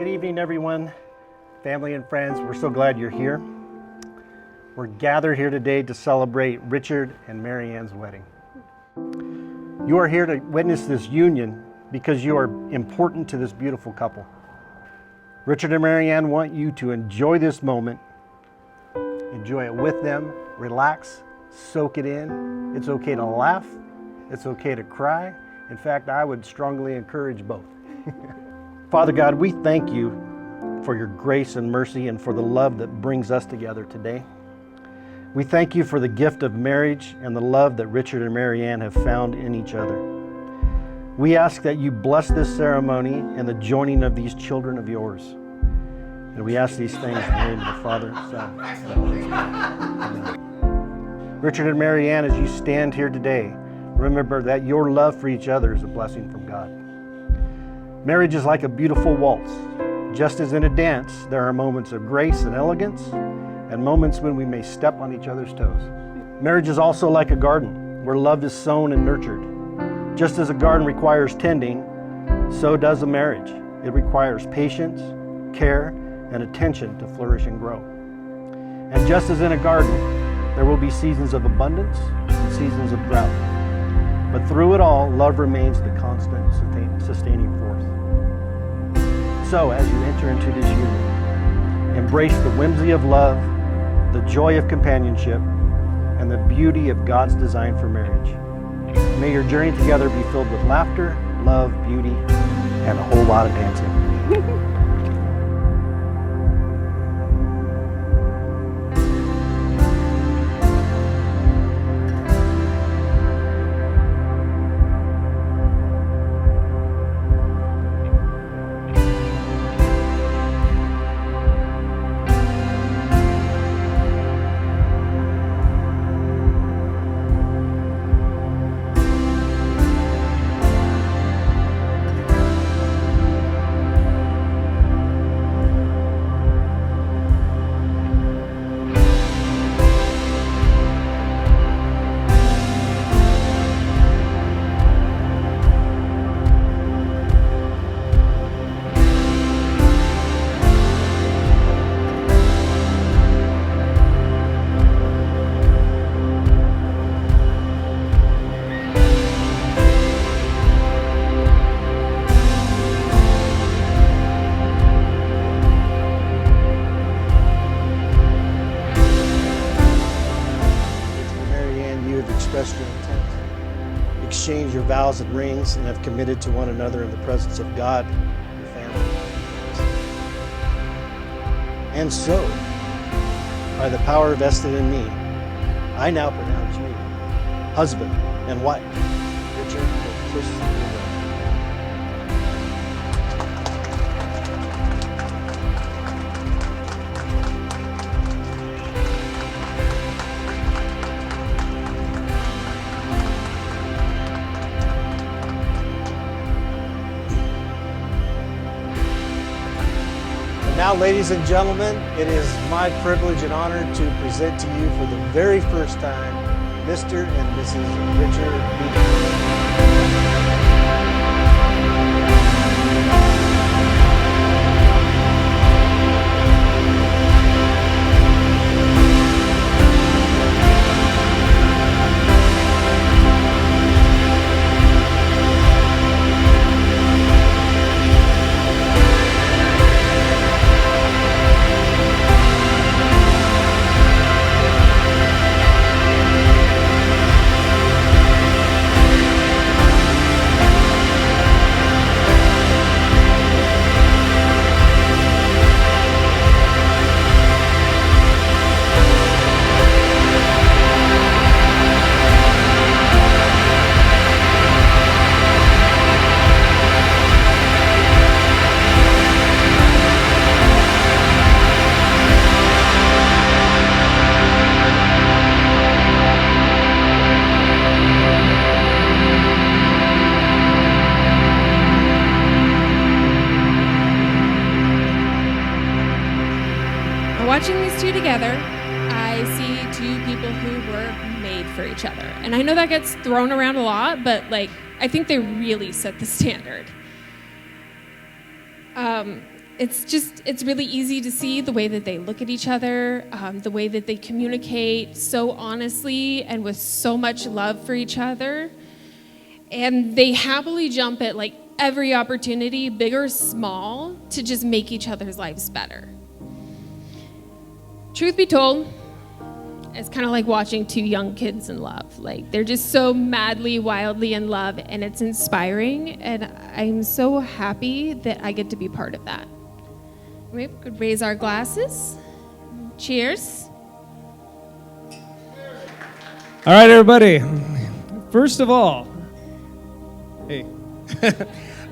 Good evening, everyone, family and friends. We're so glad you're here. We're gathered here today to celebrate Richard and Marianne's wedding. You are here to witness this union because you are important to this beautiful couple. Richard and Marianne want you to enjoy this moment, enjoy it with them, relax, soak it in. It's okay to laugh, it's okay to cry. In fact, I would strongly encourage both. Father God, we thank you for your grace and mercy and for the love that brings us together today. We thank you for the gift of marriage and the love that Richard and Marianne have found in each other. We ask that you bless this ceremony and the joining of these children of yours. And we ask these things in the name of the Father, Son, and the Holy Spirit. Amen. Richard and Marianne, as you stand here today, remember that your love for each other is a blessing from God. Marriage is like a beautiful waltz. Just as in a dance, there are moments of grace and elegance, and moments when we may step on each other's toes. Marriage is also like a garden, where love is sown and nurtured. Just as a garden requires tending, so does a marriage. It requires patience, care, and attention to flourish and grow. And just as in a garden, there will be seasons of abundance and seasons of drought. But through it all, love remains the constant sustaining force. So as you enter into this union, embrace the whimsy of love, the joy of companionship, and the beauty of God's design for marriage. May your journey together be filled with laughter, love, beauty, and a whole lot of dancing. Expressed your intent, exchange your vows and rings, and have committed to one another in the presence of God, your family, and friends. And so, by the power vested in me, I now pronounce you husband and wife. Richard will kiss you. Now, ladies and gentlemen, it is my privilege and honor to present to you for the very first time, Mr. and Mrs. Richard B. Watching these two together, I see two people who were made for each other. And I know that gets thrown around a lot, but I think they really set the standard. it's really easy to see the way that they look at each other, the way that they communicate so honestly and with so much love for each other. And they happily jump at like every opportunity, big or small, to just make each other's lives better. Truth be told, it's kind of like watching two young kids in love. Like, they're just so madly, wildly in love, and it's inspiring, and I'm so happy that I get to be part of that. We could raise our glasses. Cheers. All right, everybody. First of all, hey,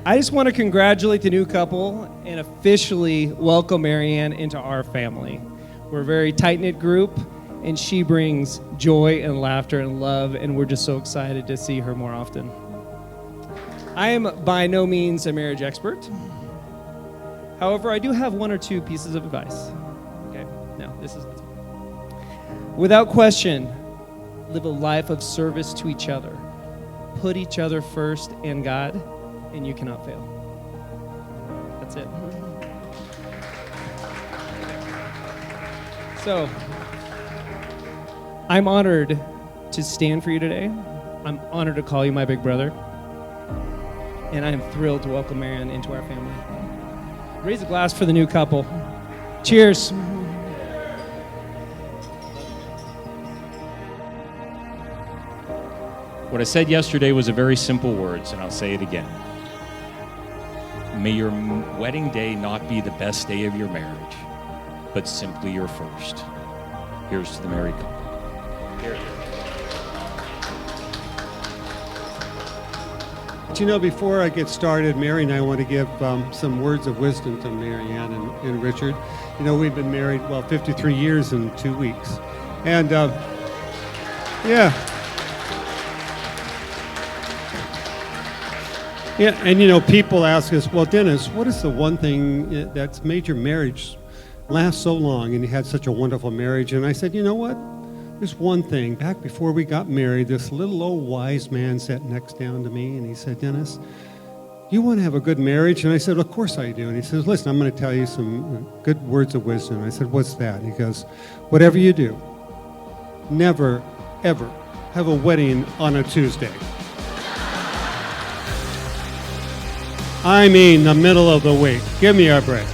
I just want to congratulate the new couple and officially welcome Marianne into our family. We're a very tight-knit group, and she brings joy and laughter and love, and we're just so excited to see her more often. I am by no means a marriage expert. However, I do have one or two pieces of advice. Okay, now this is it. Without question, live a life of service to each other. Put each other first and God, and you cannot fail. That's it. So, I'm honored to stand for you today. I'm honored to call you my big brother. And I am thrilled to welcome Marianne into our family. Raise a glass for the new couple. Cheers. What I said yesterday was a very simple words, and I'll say it again. May your wedding day not be the best day of your marriage, but simply your first. Here's to the married couple. Here. You know, before I get started, Mary and I want to give some words of wisdom to Marianne and Richard. You know, we've been married, 53 years in 2 weeks. And, yeah. Yeah, and you know, people ask us, well, Dennis, what is the one thing that's made your marriage last so long and you had such a wonderful marriage? And I said, you know what? There's one thing. Back before we got married, this little old wise man sat next down to me and he said, Dennis, you want to have a good marriage? And I said, of course I do. And he says, listen, I'm going to tell you some good words of wisdom. I said, what's that? He goes, whatever you do, never, ever have a wedding on a Tuesday. I mean the middle of the week. Give me a break.